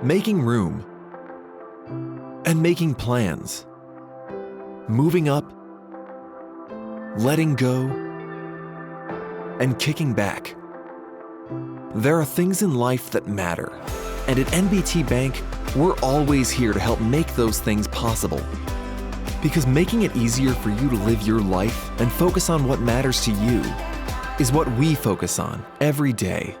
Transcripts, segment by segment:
making room, and making plans, moving up, letting go, and kicking back. There are things in life that matter, and at NBT Bank, we're always here to help make those things possible. Because making it easier for you to live your life and focus on what matters to you is what we focus on every day.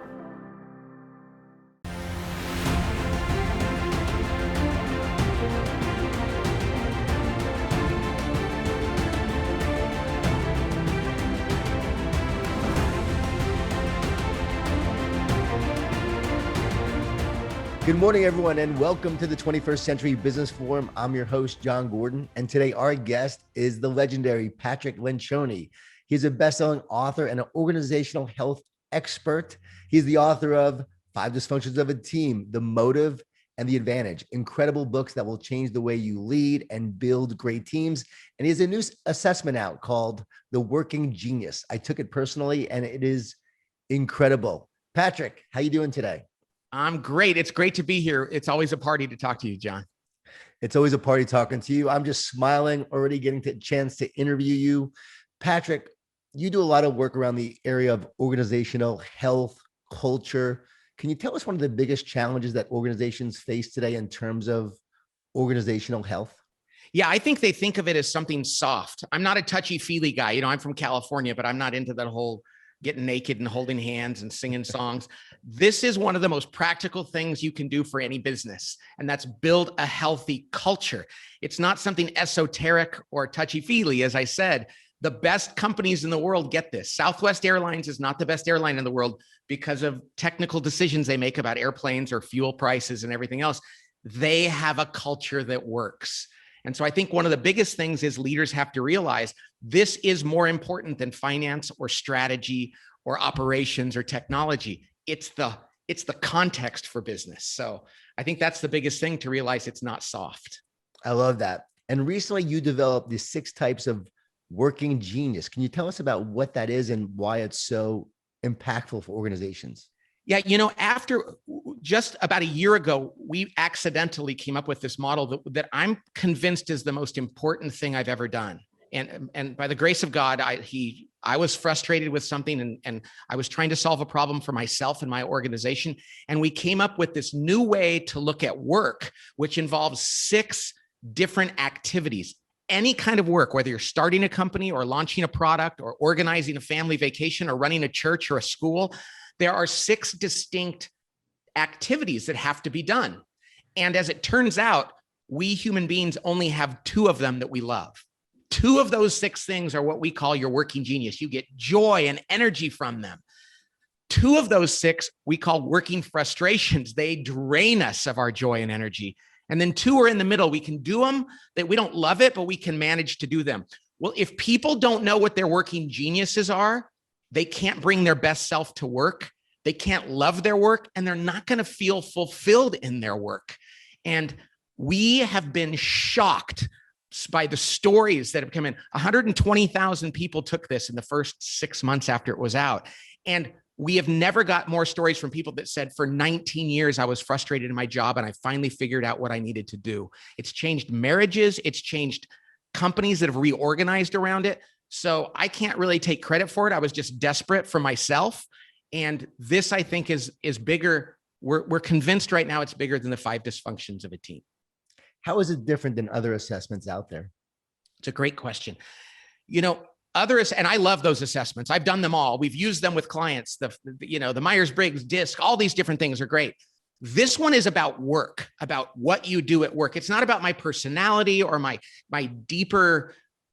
Good morning, everyone, and welcome to the 21st Century Business Forum. I'm your host, John Gordon, and today our guest is the legendary Patrick Lencioni. He's a best-selling author and an organizational health expert. He's the author of 5 Dysfunctions of a Team, The Motive, and The Advantage, incredible books that will change the way you lead and build great teams. And he has a new assessment out called The Working Genius. I took it personally, and it is incredible. Patrick, how you doing today? I'm great. It's great to be here. It's always a party to talk to you, John. It's always a party talking to you. I'm just smiling, already getting the chance to interview you. Patrick, you do a lot of work around the area of organizational health, culture. Can you tell us one of the biggest challenges that organizations face today in terms of organizational health? Yeah, I think they think of it as something soft. I'm not a touchy-feely guy. You know, I'm from California, but I'm not into that whole getting naked and holding hands and singing songs. This is one of the most practical things you can do for any business, and that's build a healthy culture. It's not something esoteric or touchy-feely. As I said, the best companies in the world get this. Southwest Airlines is not the best airline in the world because of technical decisions they make about airplanes or fuel prices and everything else. They have a culture that works. And so I think one of the biggest things is leaders have to realize this is more important than finance or strategy or operations or technology. It's the context for business. So I think that's the biggest thing to realize. It's not soft. I love that. And recently you developed the 6 types of working genius. Can you tell us about what that is and why it's so impactful for organizations? Yeah, you know, after just about a year ago, we accidentally came up with this model that I'm convinced is the most important thing I've ever done. And by the grace of God, I was frustrated with something and I was trying to solve a problem for myself and my organization. And we came up with this new way to look at work, which involves 6 different activities. Any kind of work, whether you're starting a company or launching a product or organizing a family vacation or running a church or a school, there are 6 distinct activities that have to be done. And as it turns out, we human beings only have 2 of them that we love. 2 of those 6 things are what we call your working genius. You get joy and energy from them. 2 of those 6 we call working frustrations. They drain us of our joy and energy. And then 2 are in the middle. We can do them, that we don't love it, but we can manage to do them. Well, if people don't know what their working geniuses are, they can't bring their best self to work. They can't love their work, and they're not going to feel fulfilled in their work. And we have been shocked by the stories that have come in. 120,000 people took this in the first 6 months after it was out. And we have never got more stories from people that said, for 19 years, I was frustrated in my job, and I finally figured out what I needed to do. It's changed marriages. It's changed companies that have reorganized around it. So I can't really take credit for it. I was just desperate for myself. And this, I think, is bigger. We're convinced right now it's bigger than the 5 dysfunctions of a team. How is it different than other assessments out there? It's a great question. You know, others, and I love those assessments. I've done them all. We've used them with clients. The Myers-Briggs, DISC, all these different things are great. This one is about work, about what you do at work. It's not about my personality or my deeper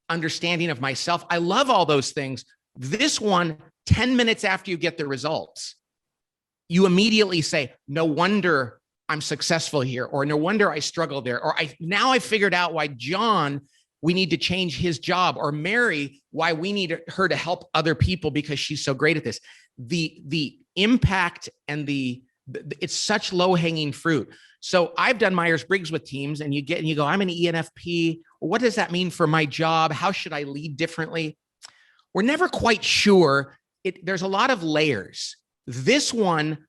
understanding of myself. I love all those things. This one, 10 minutes after you get the results, you immediately say, no wonder I'm successful here, or no wonder I struggle there, or now I figured out why John, we need to change his job, or Mary, why we need her to help other people because she's so great at this. The impact and it's such low-hanging fruit. So I've done Myers-Briggs with teams, and you go, I'm an ENFP. What does that mean for my job? How should I lead differently? We're never quite sure. There's a lot of layers. This one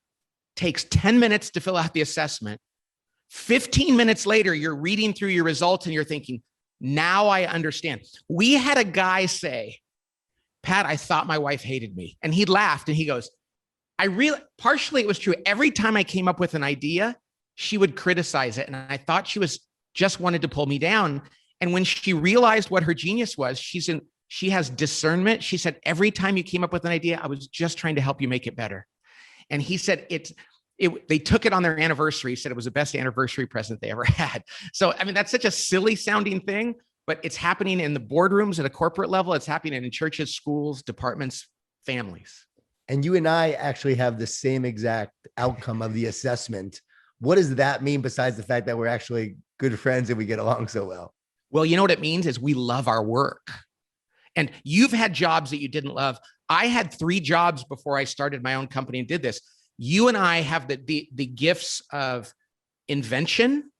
takes 10 minutes to fill out the assessment. 15 minutes later, you're reading through your results and you're thinking, now I understand. We had a guy say, Pat, I thought my wife hated me. And he laughed and he goes, partially it was true. Every time I came up with an idea, she would criticize it. And I thought she just wanted to pull me down. And when she realized what her genius was, she has discernment. She said, every time you came up with an idea, I was just trying to help you make it better. And he said, they took it on their anniversary. He said it was the best anniversary present they ever had. So, I mean, that's such a silly sounding thing, but it's happening in the boardrooms at a corporate level. It's happening in churches, schools, departments, families. And you and I actually have the same exact outcome of the assessment. What does that mean besides the fact that we're actually good friends and we get along so well? Well, you know what it means is we love our work. And you've had jobs that you didn't love. I had 3 jobs before I started my own company and did this. You and I have the gifts of invention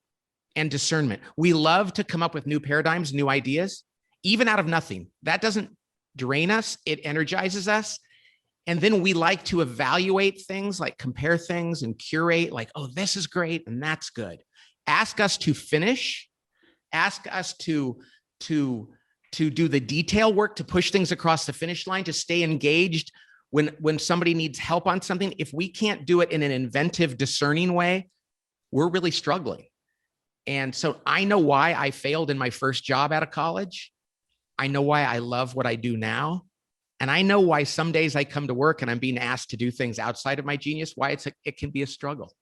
and discernment. We love to come up with new paradigms, new ideas, even out of nothing. That doesn't drain us. It energizes us. And then we like to evaluate things, like compare things and curate, like, oh, this is great and that's good. Ask us to finish. Ask us to do the detail work, to push things across the finish line, to stay engaged when somebody needs help on something. If we can't do it in an inventive, discerning way, we're really struggling. And so I know why I failed in my first job out of college. I know why I love what I do now. And I know why some days I come to work and I'm being asked to do things outside of my genius, why it can be a struggle.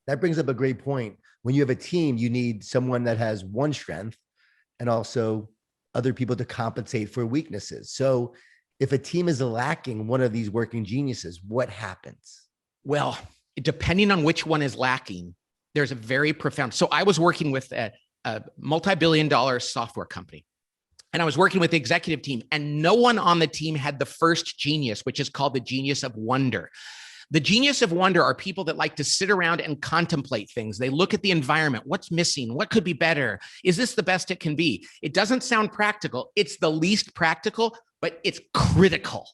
That brings up a great point. When you have a team, you need someone that has one strength and also other people to compensate for weaknesses. So if a team is lacking one of these working geniuses, what happens? Well, depending on which one is lacking, there's a very profound. So I was working with a multi-billion-dollar software company, and I was working with the executive team, and no one on the team had the first genius, which is called the genius of wonder. The genius of wonder are people that like to sit around and contemplate things. They look at the environment. What's missing? What could be better? Is this the best it can be? It doesn't sound practical. It's the least practical, but it's critical.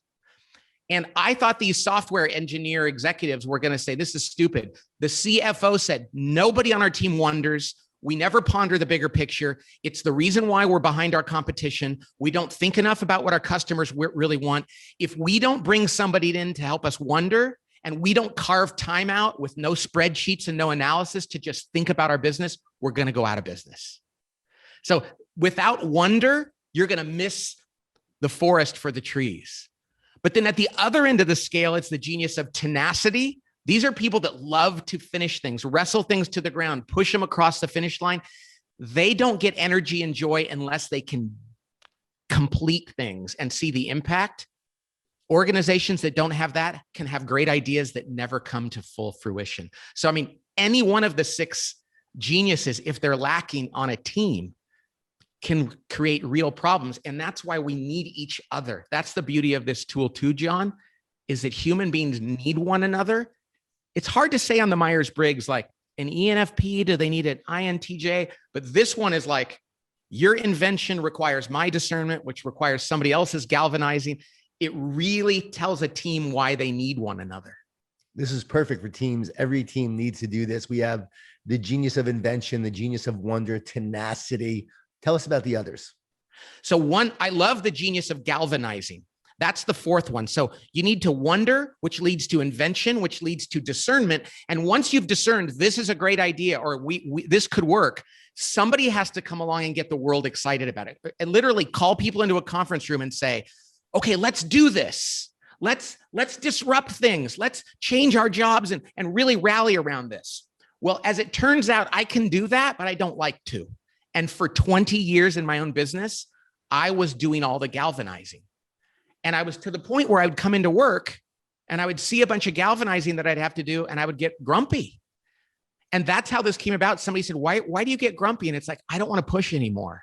And I thought these software engineer executives were going to say, this is stupid. The CFO said, nobody on our team wonders. We never ponder the bigger picture. It's the reason why we're behind our competition. We don't think enough about what our customers really want. If we don't bring somebody in to help us wonder, and we don't carve time out with no spreadsheets and no analysis to just think about our business, we're going to go out of business. So without wonder, you're going to miss the forest for the trees. But then at the other end of the scale, it's the genius of tenacity. These are people that love to finish things, wrestle things to the ground, push them across the finish line. They don't get energy and joy unless they can complete things and see the impact. Organizations that don't have that can have great ideas that never come to full fruition. So, I mean, any one of the 6 geniuses, if they're lacking on a team, can create real problems. And that's why we need each other. That's the beauty of this tool too, John, is that human beings need one another. It's hard to say on the Myers-Briggs, like an ENFP, do they need an INTJ? But this one is like, your invention requires my discernment, which requires somebody else's galvanizing. It really tells a team why they need one another. This is perfect for teams. Every team needs to do this. We have the genius of invention, the genius of wonder, tenacity. Tell us about the others. So one, I love the genius of galvanizing. That's the 4th one. So you need to wonder, which leads to invention, which leads to discernment. And once you've discerned this is a great idea, or this could work, somebody has to come along and get the world excited about it. And literally call people into a conference room and say, okay, let's do this. Let's disrupt things. Let's change our jobs and really rally around this. Well, as it turns out, I can do that, but I don't like to. And for 20 years in my own business, I was doing all the galvanizing. And I was to the point where I would come into work and I would see a bunch of galvanizing that I'd have to do, and I would get grumpy. And that's how this came about. Somebody said, why do you get grumpy? And it's like, I don't want to push anymore.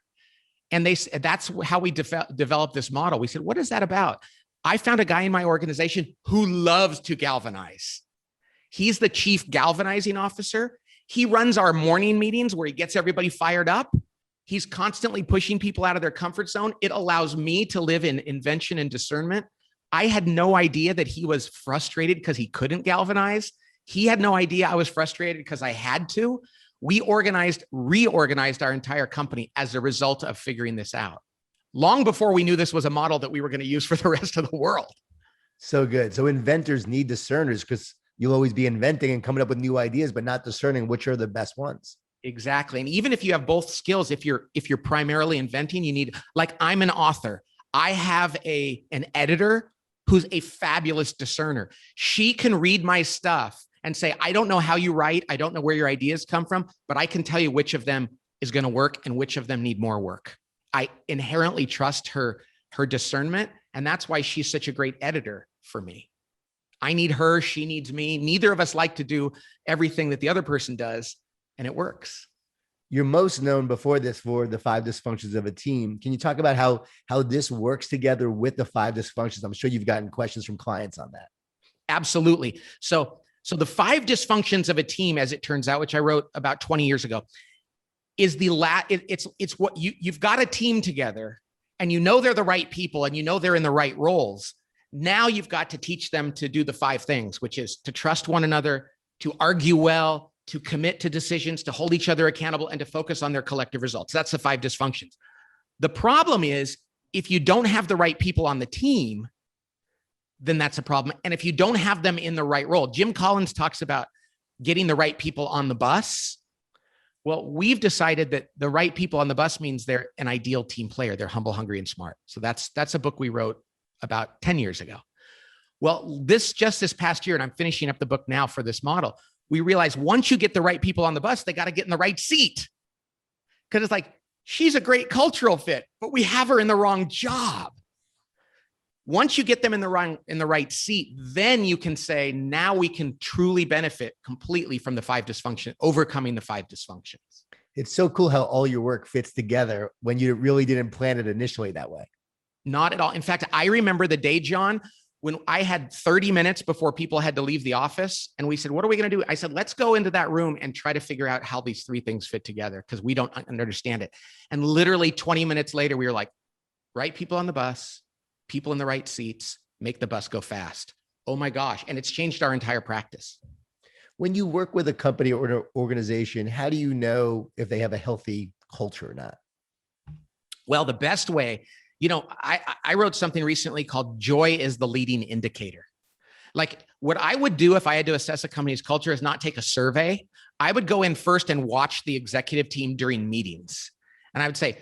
And that's how we developed this model. We said, what is that about? I found a guy in my organization who loves to galvanize. He's the chief galvanizing officer. He runs our morning meetings where he gets everybody fired up. He's constantly pushing people out of their comfort zone. It allows me to live in invention and discernment. I had no idea that he was frustrated because he couldn't galvanize. He had no idea I was frustrated because I had to. We reorganized our entire company as a result of figuring this out, long before we knew this was a model that we were going to use for the rest of the world. So good. So inventors need discerners because you'll always be inventing and coming up with new ideas, but not discerning which are the best ones. Exactly. And even if you have both skills, if you're primarily inventing, you need, like, I'm an author. I have an editor who's a fabulous discerner. She can read my stuff and say, I don't know how you write. I don't know where your ideas come from, but I can tell you which of them is going to work and which of them need more work. I inherently trust her discernment. And that's why she's such a great editor for me. I need her. She needs me. Neither of us like to do everything that the other person does, and it works. You're most known before this for the 5 dysfunctions of a team. Can you talk about how this works together with the 5 dysfunctions? I'm sure you've gotten questions from clients on that. Absolutely. So the 5 dysfunctions of a team, as it turns out, which I wrote about 20 years ago, is it's what you've got a team together, and you know they're the right people, and you know they're in the right roles. Now you've got to teach them to do the 5 things, which is to trust one another, to argue well, to commit to decisions, to hold each other accountable, and to focus on their collective results. That's the 5 dysfunctions. The problem is, if you don't have the right people on the team, then that's a problem. And if you don't have them in the right role, Jim Collins talks about getting the right people on the bus. Well, we've decided that the right people on the bus means they're an ideal team player. They're humble, hungry, and smart. So that's a book we wrote about 10 years ago. Well, this past year, and I'm finishing up the book now for this model, we realized once you get the right people on the bus, they got to get in the right seat. Because it's like, she's a great cultural fit, but we have her in the wrong job. Once you get them in the right seat, then you can say, now we can truly benefit completely from the 5 dysfunctions, overcoming the 5 dysfunctions. It's so cool how all your work fits together when you really didn't plan it initially that way. Not at all. In fact, I remember the day, John, when I had 30 minutes before people had to leave the office, and we said, what are we going to do? I said, let's go into that room and try to figure out how these 3 things fit together, because we don't understand it. And literally 20 minutes later, we were like, right people on the bus, people in the right seats, make the bus go fast. Oh my gosh. And it's changed our entire practice. When you work with a company or an organization, how do you know if they have a healthy culture or not? Well, the best way, I wrote something recently called Joy is the Leading Indicator. Like, what I would do if I had to assess a company's culture is not take a survey. I would go in first and watch the executive team during meetings. And I would say,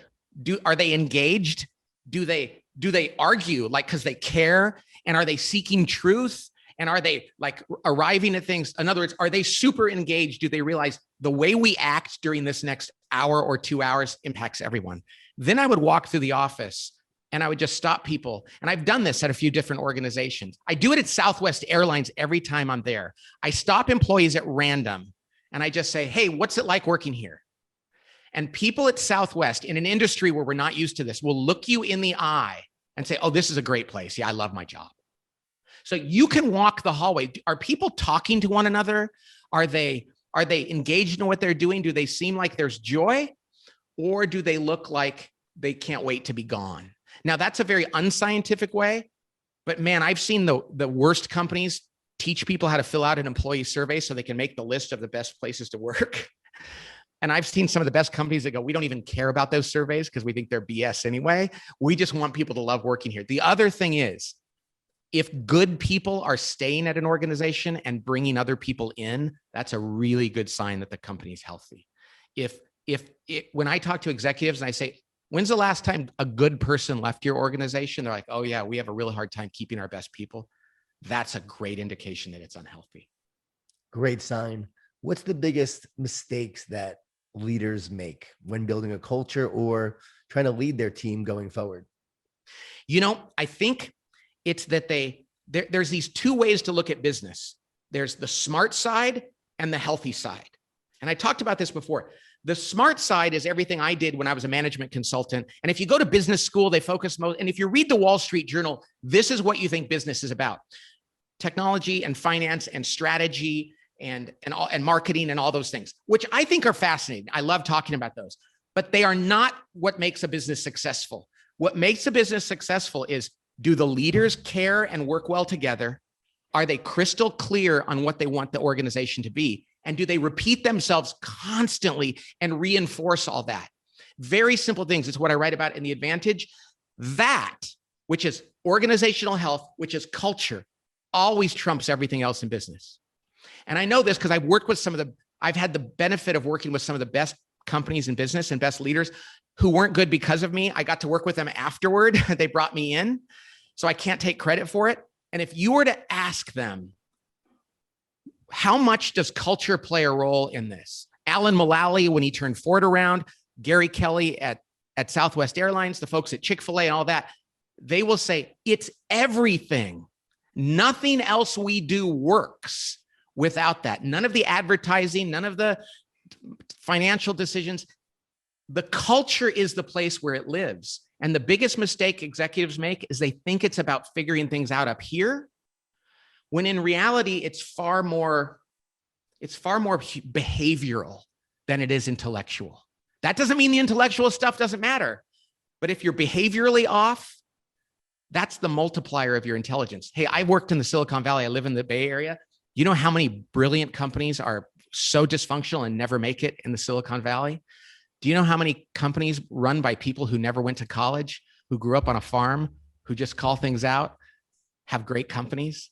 are they engaged? Do they argue because they care? And are they seeking truth? And are they arriving at things? In other words, are they super engaged? Do they realize the way we act during this next hour or 2 hours impacts everyone? Then I would walk through the office and I would just stop people. And I've done this at a few different organizations. I do it at Southwest Airlines every time I'm there. I stop employees at random and I just say, hey, what's it like working here? And people at Southwest, in an industry where we're not used to this, will look you in the eye and say, oh, this is a great place. Yeah, I love my job. So you can walk the hallway. Are people talking to one another? Are they engaged in what they're doing? Do they seem like there's joy? Or do they look like they can't wait to be gone? Now, that's a very unscientific way, but man, I've seen the worst companies teach people how to fill out an employee survey so they can make the list of the best places to work. And I've seen some of the best companies that go, we don't even care about those surveys because we think they're BS anyway. We just want people to love working here. The other thing is, if good people are staying at an organization and bringing other people in, that's a really good sign that the company's healthy. When I talk to executives and I say, when's the last time a good person left your organization? They're like, oh yeah, we have a really hard time keeping our best people. That's a great indication that it's unhealthy. Great sign. What's the biggest mistakes that leaders make when building a culture or trying to lead their team going forward? I think it's that there's these 2 ways to look at business. There's the smart side and the healthy side. And I talked about this before. The smart side is everything I did when I was a management consultant. And if you go to business school, they focus most, and if you read the Wall Street Journal, this is what you think business is about: technology and finance and strategy and marketing and all those things, which I think are fascinating. I love talking about those, but they are not what makes a business successful. What makes a business successful is, do the leaders care and work well together? Are they crystal clear on what they want the organization to be? And do they repeat themselves constantly and reinforce all that? Very simple things. It's what I write about in The Advantage. That, which is organizational health, which is culture, always trumps everything else in business. And I know this because I've had the benefit of working with some of the best companies in business and best leaders who weren't good because of me. I got to work with them afterward. They brought me in. So I can't take credit for it. And if you were to ask them, how much does culture play a role in this? Alan Mulally, when he turned Ford around, Gary Kelly at Southwest Airlines, the folks at Chick-fil-A and all that, they will say it's everything. Nothing else we do works without that. None of the advertising, none of the financial decisions. The culture is the place where it lives. And the biggest mistake executives make is they think it's about figuring things out up here, when in reality, it's far more behavioral than it is intellectual. That doesn't mean the intellectual stuff doesn't matter. But if you're behaviorally off, that's the multiplier of your intelligence. Hey, I worked in the Silicon Valley. I live in the Bay Area. You know how many brilliant companies are so dysfunctional and never make it in the Silicon Valley? Do you know how many companies run by people who never went to college, who grew up on a farm, who just call things out, have great companies?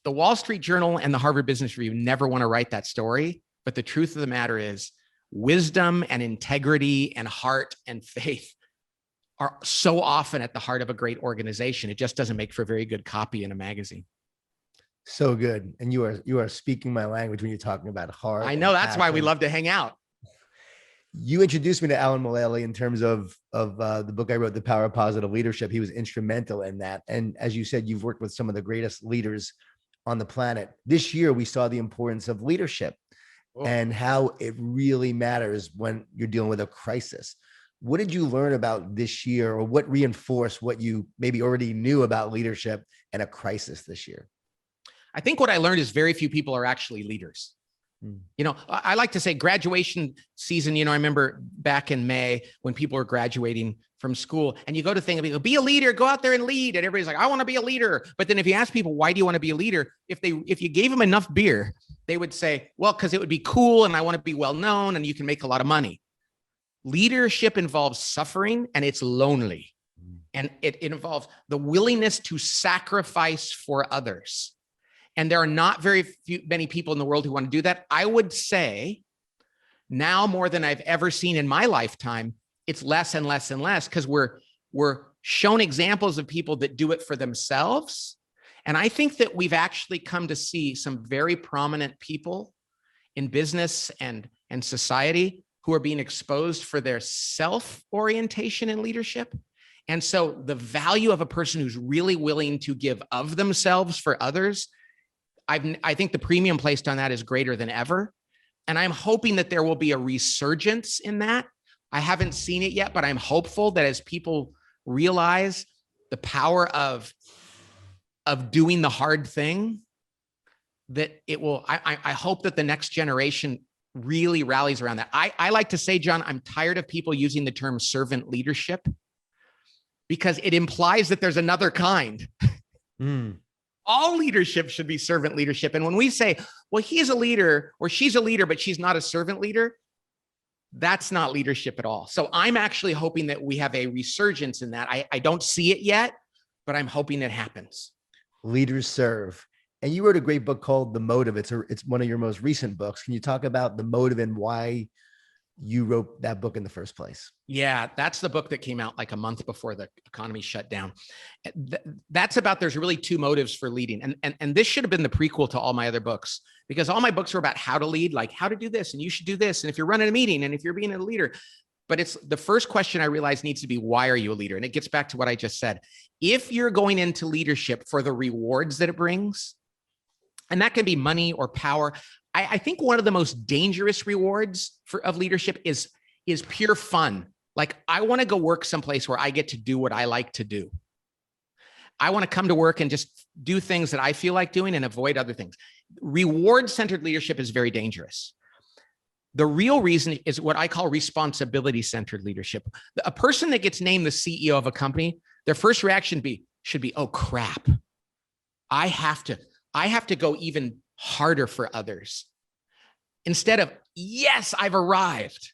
The Wall Street Journal and the Harvard Business Review never want to write that story. But the truth of the matter is, wisdom and integrity and heart and faith are so often at the heart of a great organization. It just doesn't make for very good copy in a magazine. So good. And you are speaking my language when you're talking about heart. I know, that's why we love to hang out. You introduced me to Alan Mulally in terms of the book I wrote, The Power of Positive Leadership. He was instrumental in that. And as you said, you've worked with some of the greatest leaders on the planet. This year, we saw the importance of leadership and how it really matters when you're dealing with a crisis. What did you learn about this year, or what reinforced what you maybe already knew about leadership and a crisis this year? I think what I learned is very few people are actually leaders. You know, I like to say graduation season, you know, I remember back in May when people were graduating from school and you go to things and people, be a leader, go out there and lead. And everybody's like, I want to be a leader. But then if you ask people, why do you want to be a leader? If you gave them enough beer, they would say, well, because it would be cool and I want to be well known and you can make a lot of money. Leadership involves suffering and it's lonely. And it involves the willingness to sacrifice for others. And there are not many people in the world who want to do that. I would say now more than I've ever seen in my lifetime, it's less and less and less because we're shown examples of people that do it for themselves. And I think that we've actually come to see some very prominent people in business and society who are being exposed for their self-orientation in leadership. And so the value of a person who's really willing to give of themselves for others, I think the premium placed on that is greater than ever. And I'm hoping that there will be a resurgence in that. I haven't seen it yet, but I'm hopeful that as people realize the power of doing the hard thing, that it will, I hope that the next generation really rallies around that. I like to say, John, I'm tired of people using the term servant leadership because it implies that there's another kind. All leadership should be servant leadership. And when we say, well, he's a leader or she's a leader, but she's not a servant leader, that's not leadership at all. So I'm actually hoping that we have a resurgence in that. I don't see it yet, but I'm hoping it happens. Leaders serve. And you wrote a great book called The Motive. It's one of your most recent books. Can you talk about the motive and why you wrote that book in the first place? Yeah, that's the book that came out like a month before the economy shut down. That's about, there's really two motives for leading. And this should have been the prequel to all my other books, because all my books were about how to lead, like how to do this, and you should do this. And if you're running a meeting and if you're being a leader, but it's the first question I realized needs to be, why are you a leader? And it gets back to what I just said. If you're going into leadership for the rewards that it brings, and that can be money or power, I think one of the most dangerous rewards of leadership is pure fun. Like, I want to go work someplace where I get to do what I like to do. I want to come to work and just do things that I feel like doing and avoid other things. Reward-centered leadership is very dangerous. The real reason is what I call responsibility-centered leadership. A person that gets named the CEO of a company, their first reaction should be, oh crap, I have to go even harder for others. instead of, yes, I've arrived.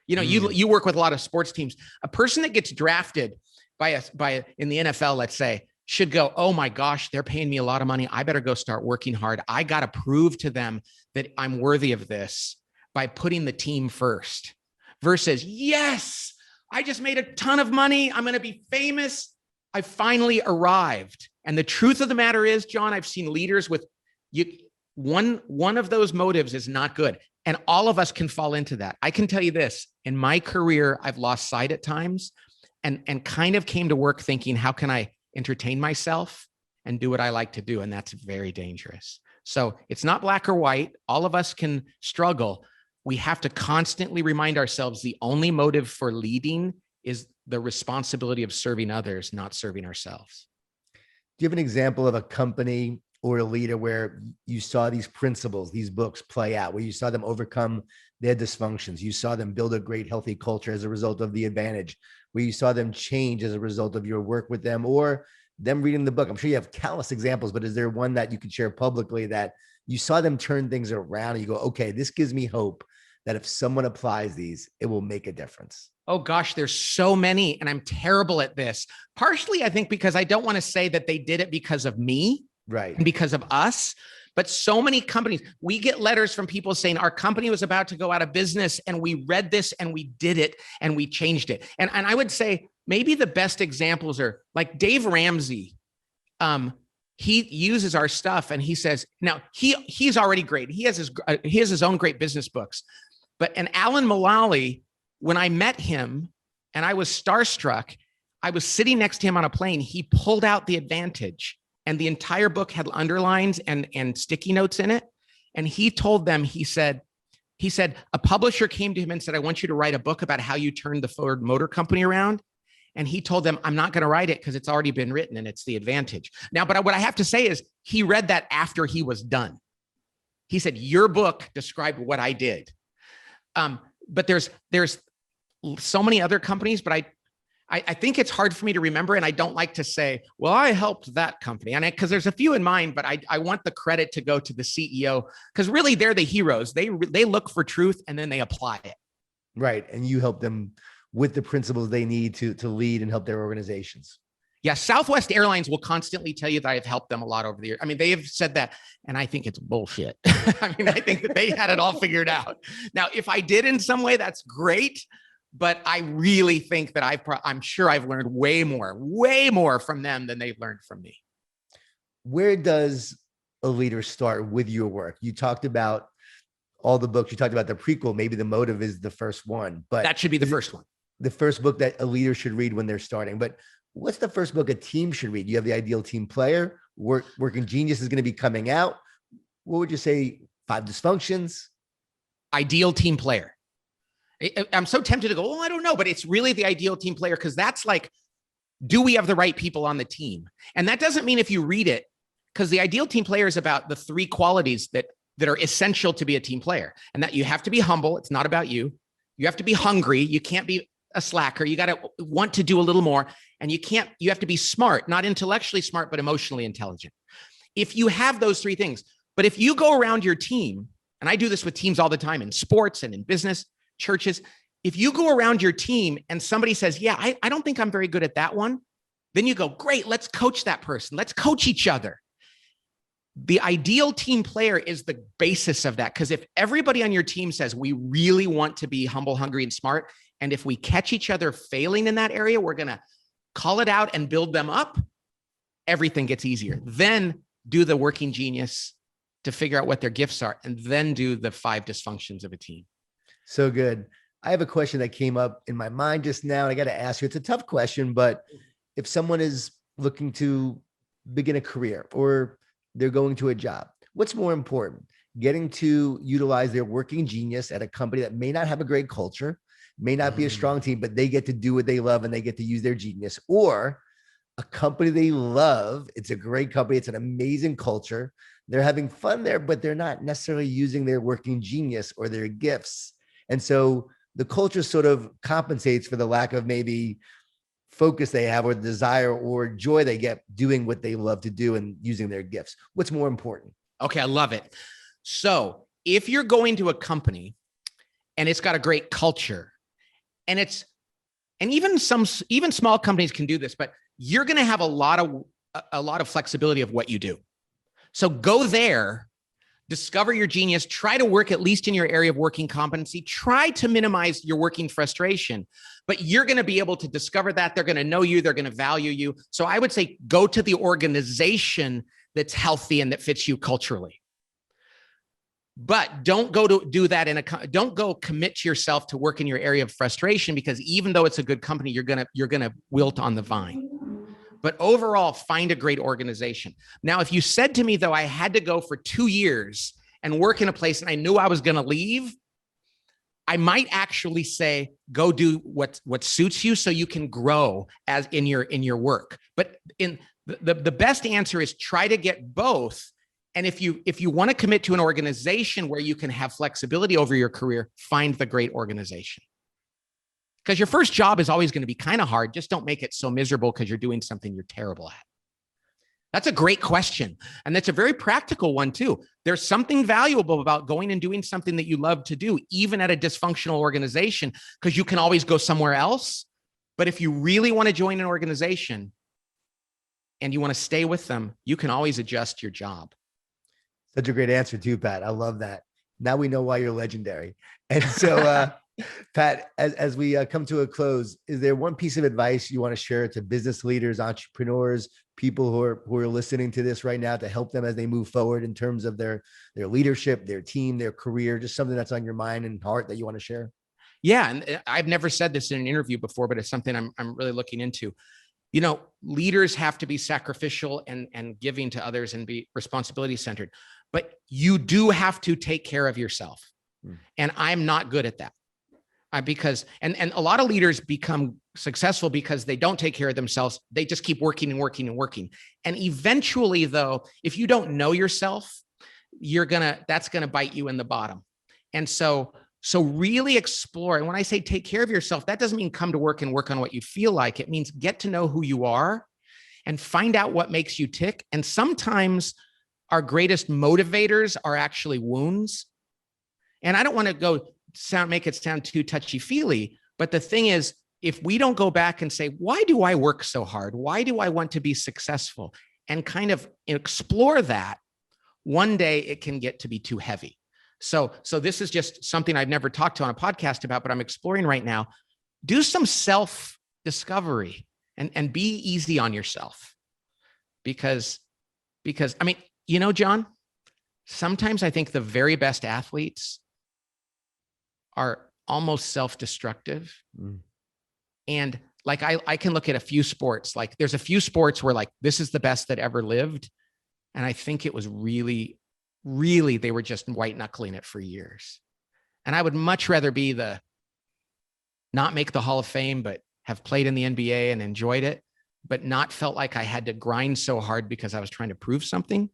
You work with a lot of sports teams. A person that gets drafted in the NFL, let's say, should go, oh my gosh, they're paying me a lot of money. I better go start working hard. I got to prove to them that I'm worthy of this by putting the team first, versus, yes, I just made a ton of money. I'm going to be famous. I finally arrived. And the truth of the matter is, John, I've seen leaders with one of those motives is not good. And all of us can fall into that. I can tell you this, in my career, I've lost sight at times and kind of came to work thinking, how can I entertain myself and do what I like to do? And that's very dangerous. So it's not black or white. All of us can struggle. We have to constantly remind ourselves the only motive for leading is the responsibility of serving others, not serving ourselves. Do you have an example of a company or a leader where you saw these principles, these books play out, where you saw them overcome their dysfunctions, you saw them build a great, healthy culture as a result of the advantage, where you saw them change as a result of your work with them or them reading the book? I'm sure you have countless examples, but is there one that you could share publicly that you saw them turn things around and you go, okay, this gives me hope that if someone applies these, it will make a difference? Oh gosh, there's so many, and I'm terrible at this. Partially, I think, because I don't want to say that they did it because of me, right, and because of us. But so many companies, we get letters from people saying our company was about to go out of business and we read this and we did it and we changed it. And I would say maybe the best examples are like Dave Ramsey. He uses our stuff and he says, now he's already great. He has his own great business books. And Alan Mulally, when I met him and I was starstruck, I was sitting next to him on a plane. He pulled out The Advantage, and the entire book had underlines and sticky notes in it. And he told them, he said, a publisher came to him and said, I want you to write a book about how you turned the Ford Motor Company around. And he told them, I'm not going to write it because it's already been written and it's The Advantage. Now, but what I have to say is he read that after he was done. He said, your book described what I did. But there's so many other companies, but I think it's hard for me to remember. And I don't like to say, well, I helped that company. And because there's a few in mind, but I want the credit to go to the CEO, because really they're the heroes. They look for truth and then they apply it. Right. And you help them with the principles they need to lead and help their organizations. Yeah. Southwest Airlines will constantly tell you that I have helped them a lot over the years. I mean, they have said that, and I think it's bullshit. I mean, I think that they had it all figured out. Now, if I did in some way, that's great. But I really think that I'm sure I've learned way more from them than they've learned from me. Where does a leader start with your work? You talked about all the books. You talked about the prequel. Maybe the motive is the first one, but that should be the first one. The first book that a leader should read when they're starting. But what's the first book a team should read? You have The Ideal Team Player. Working Genius is going to be coming out. What would you say? 5 Dysfunctions? Ideal Team Player. I'm so tempted to go, oh, I don't know, but it's really The Ideal Team Player, because that's like, do we have the right people on the team? And that doesn't mean if you read it, because The Ideal Team Player is about the 3 qualities that are essential to be a team player. And that you have to be humble. It's not about you. You have to be hungry. You can't be a slacker. You got to want to do a little more. And you have to be smart, not intellectually smart, but emotionally intelligent. If you have those 3 things, but if you go around your team, and I do this with teams all the time in sports and in business, churches, if you go around your team and somebody says, yeah, I don't think I'm very good at that one, then you go, great, let's coach that person. Let's coach each other. The ideal team player is the basis of that. Because if everybody on your team says, we really want to be humble, hungry, and smart, and if we catch each other failing in that area, we're going to call it out and build them up, everything gets easier. Then do the Working Genius to figure out what their gifts are, and then do the 5 dysfunctions of a team. So good. I have a question that came up in my mind just now, and I got to ask you. It's a tough question, but if someone is looking to begin a career or they're going to a job, what's more important? Getting to utilize their working genius at a company that may not have a great culture, may not be a strong team, but they get to do what they love and they get to use their genius, or a company they love. It's a great company. It's an amazing culture. They're having fun there, but they're not necessarily using their working genius or their gifts. And so the culture sort of compensates for the lack of maybe focus they have or desire or joy they get doing what they love to do and using their gifts. What's more important? Okay, I love it. So if you're going to a company and it's got a great culture, and even small companies can do this, but you're going to have a lot of flexibility of what you do. So go there, discover your genius, try to work at least in your area of working competency, try to minimize your working frustration, but you're going to be able to discover that. They're going to know you, they're going to value you. So I would say go to the organization that's healthy and that fits you culturally. But don't go to do that don't go commit to yourself to work in your area of frustration, because even though it's a good company, you're gonna wilt on the vine. But overall, find a great organization. Now, if you said to me, though, I had to go for 2 years and work in a place and I knew I was going to leave, I might actually say, go do what suits you so you can grow as in your work. But in the best answer is try to get both. And if you want to commit to an organization where you can have flexibility over your career, find the great organization. Because your first job is always going to be kind of hard. Just don't make it so miserable because you're doing something you're terrible at. That's a great question. And that's a very practical one too. There's something valuable about going and doing something that you love to do, even at a dysfunctional organization, because you can always go somewhere else. But if you really want to join an organization and you want to stay with them, you can always adjust your job. Such a great answer too, Pat. I love that. Now we know why you're legendary. And so, Pat, as we come to a close, is there one piece of advice you want to share to business leaders, entrepreneurs, people who are listening to this right now to help them as they move forward in terms of their leadership, their team, their career, just something that's on your mind and heart that you want to share? Yeah. And I've never said this in an interview before, but it's something I'm really looking into. You know, leaders have to be sacrificial and giving to others and be responsibility centered, but you do have to take care of yourself. And I'm not good at that. Because a lot of leaders become successful because they don't take care of themselves. They just keep working and working and working. And eventually, though, if you don't know yourself, that's gonna bite you in the bottom. And so really explore. And when I say take care of yourself, that doesn't mean come to work and work on what you feel like. It means get to know who you are and find out what makes you tick. And sometimes our greatest motivators are actually wounds. And I don't want to make it sound too touchy-feely, but the thing is, if we don't go back and say, why do I work so hard? Why do I want to be successful? And kind of explore that, one day it can get to be too heavy. So this is just something I've never talked to on a podcast about, but I'm exploring right now. Do some self-discovery and be easy on yourself. Because I mean, you know, John, sometimes I think the very best athletes are almost self-destructive. And like, I can look at a few sports, like there's a few sports where like, this is the best that ever lived. And I think it was really, they were just white knuckling it for years. And I would much rather be not make the Hall of Fame, but have played in the NBA and enjoyed it, but not felt like I had to grind so hard because I was trying to prove something,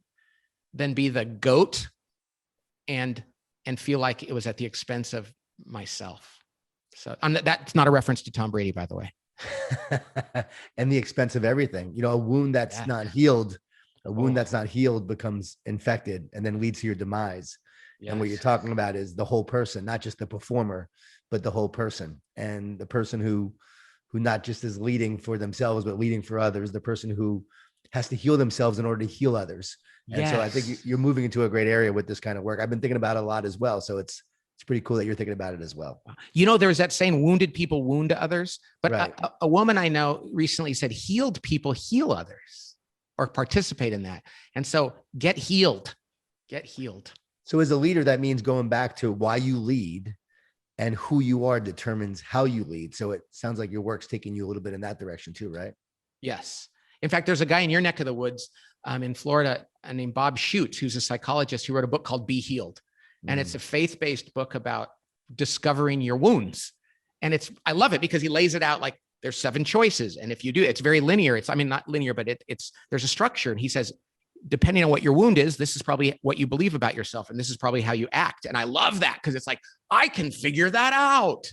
than be the GOAT and feel like it was at the expense of myself. So that's not a reference to Tom Brady, by the way. And the expense of everything, you know, a wound that's not healed, that's not healed becomes infected and then leads to your demise. Yes. And what you're talking about is the whole person, not just the performer, but the whole person, and the person who not just is leading for themselves, but leading for others, the person who has to heal themselves in order to heal others. And so I think you're moving into a great area with this kind of work. I've been thinking about it a lot as well. So it's pretty cool that you're thinking about it as well. You know, there's that saying, wounded people wound others. But right. a woman I know recently said, healed people heal others, or participate in that. And so get healed. So as a leader, that means going back to why you lead, and who you are determines how you lead. So it sounds like your work's taking you a little bit in that direction too, right? Yes. In fact, there's a guy in your neck of the woods in Florida named Bob Schutz, who's a psychologist, who wrote a book called Be Healed. And it's a faith-based book about discovering your wounds. And I love it because he lays it out like there's 7 choices. And if you do, it's very linear. Not linear, but there's a structure. And he says, depending on what your wound is, this is probably what you believe about yourself. And this is probably how you act. And I love that because it's like, I can figure that out,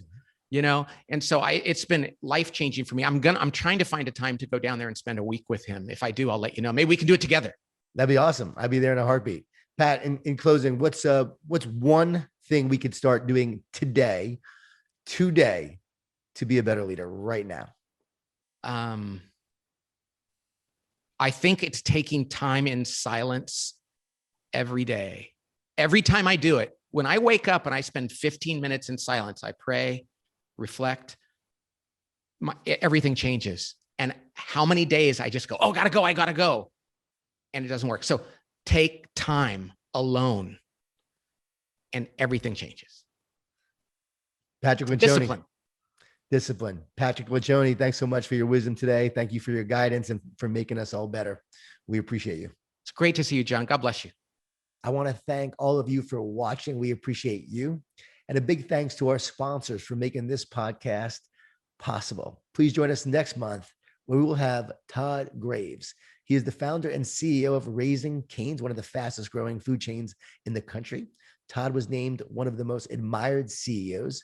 you know? And so it's been life-changing for me. I'm trying to find a time to go down there and spend a week with him. If I do, I'll let you know. Maybe we can do it together. That'd be awesome. I'd be there in a heartbeat. Pat, in closing, what's one thing we could start doing today to be a better leader right now? I think it's taking time in silence every day. Every time I do it, when I wake up and I spend 15 minutes in silence, I pray, reflect, everything changes. And how many days I just go, oh, I gotta go. And it doesn't work. So take time alone and everything changes. Patrick Lencioni. Discipline. Patrick Lencioni, thanks so much for your wisdom today. Thank you for your guidance and for making us all better. We appreciate you. It's great to see you, John. God bless you. I want to thank all of you for watching. We appreciate you. And a big thanks to our sponsors for making this podcast possible. Please join us next month where we will have Todd Graves. He is the founder and CEO of Raising Cane's, one of the fastest growing food chains in the country. Todd was named one of the most admired CEOs,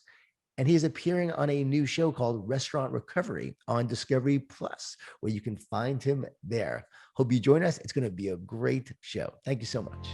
and he is appearing on a new show called Restaurant Recovery on Discovery Plus, where you can find him there. Hope you join us. It's going to be a great show. Thank you so much.